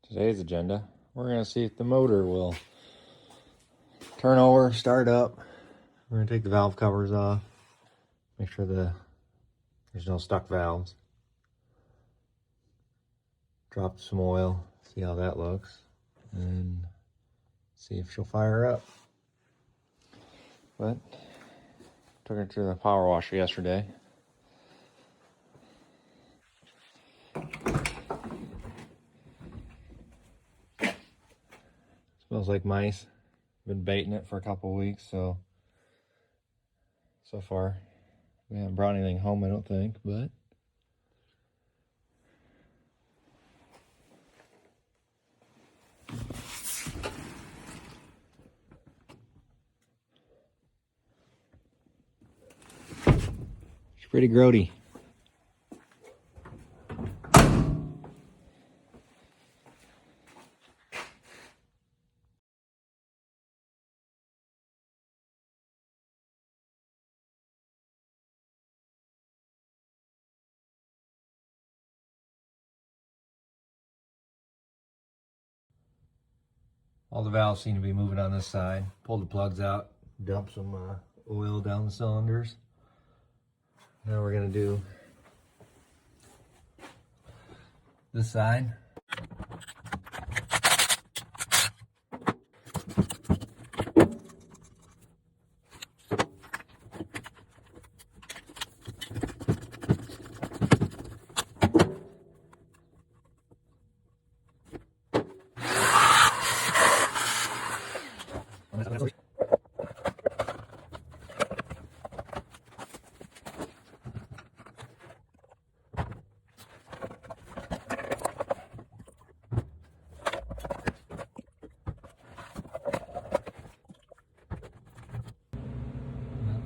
Today's agenda, we're going to see if the motor will turn over, start up. We're going to take the valve covers off, make sure there's no stuck valves. Drop some oil, see how that looks, and see if she'll fire up. But took her to the power washer yesterday. Smells like mice. Been baiting it for a couple weeks, so far we haven't brought anything home, I don't think, but she's pretty grody. All the valves seem to be moving on this side. Pull the plugs out, dump some oil down the cylinders. Now we're going to do this side.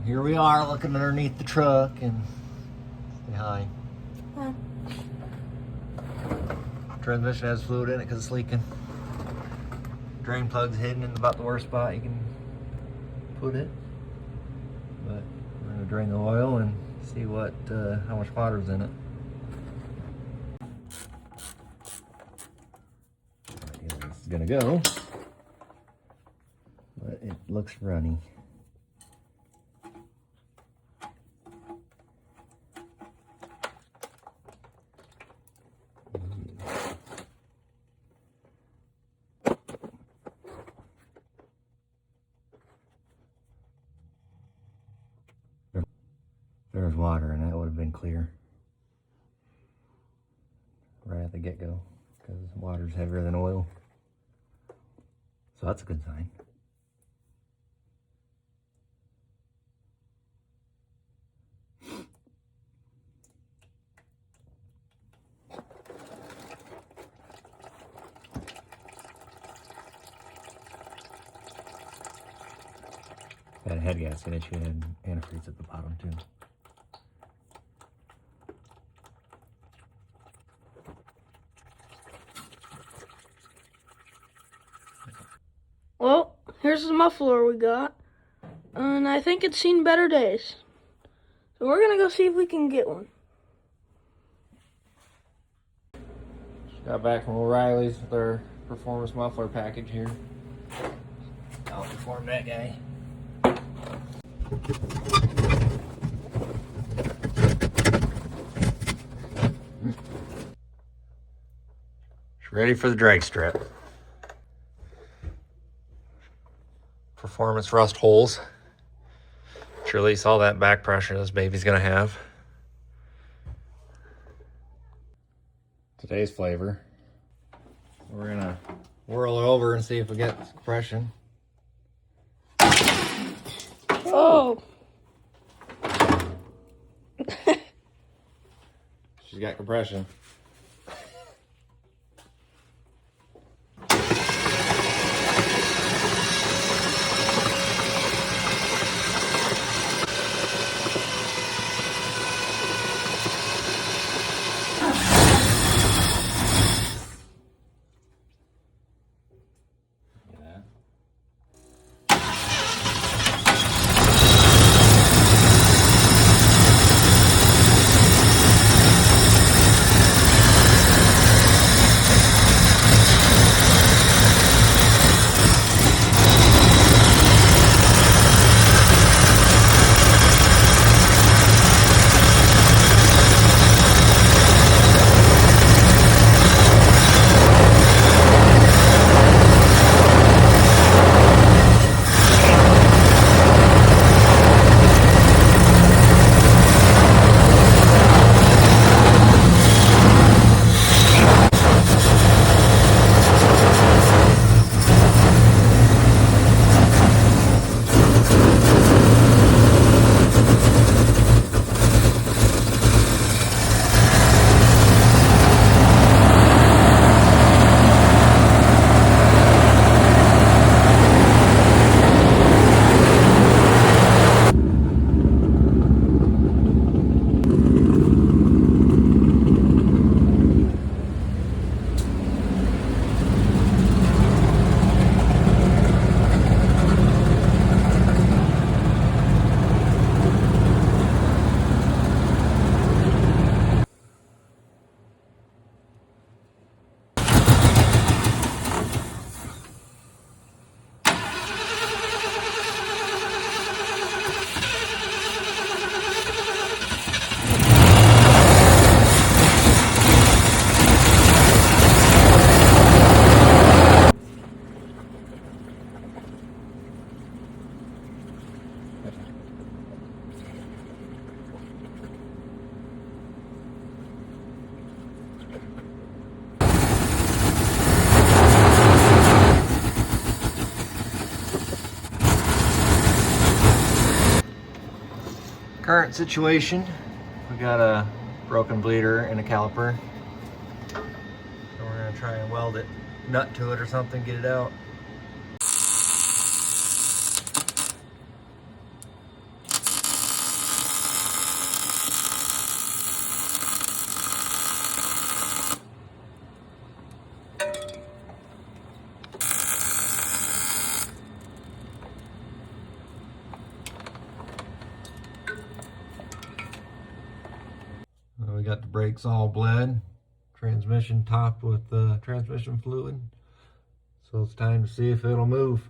Here we are looking underneath the truck and say hi. Hi. Transmission has fluid in it because it's leaking. Drain plug's hidden in about the worst spot you can put it. But we're going to drain the oil and see what how much water's in it. This is going to go, but it looks runny. There's water and that would have been clear right at the get-go because water's heavier than oil. So that's a good sign. Had a head gasket issue and antifreeze at the bottom too. Well, here's the muffler we got, and I think it's seen better days. So we're gonna go see if we can get one. Just got back from O'Reilly's with our performance muffler package here. Outperformed that guy. She's ready for the drag strip. Performance rust holes to release all that back pressure this baby's gonna have. Today's flavor. We're gonna whirl it over and see if we get compression. Oh! She's got compression. current situation, we got a broken bleeder and a caliper. So we're gonna try and weld it, nut to it or something, get it out. We got the brakes all bled, transmission topped with transmission fluid. So it's time to see if it'll move.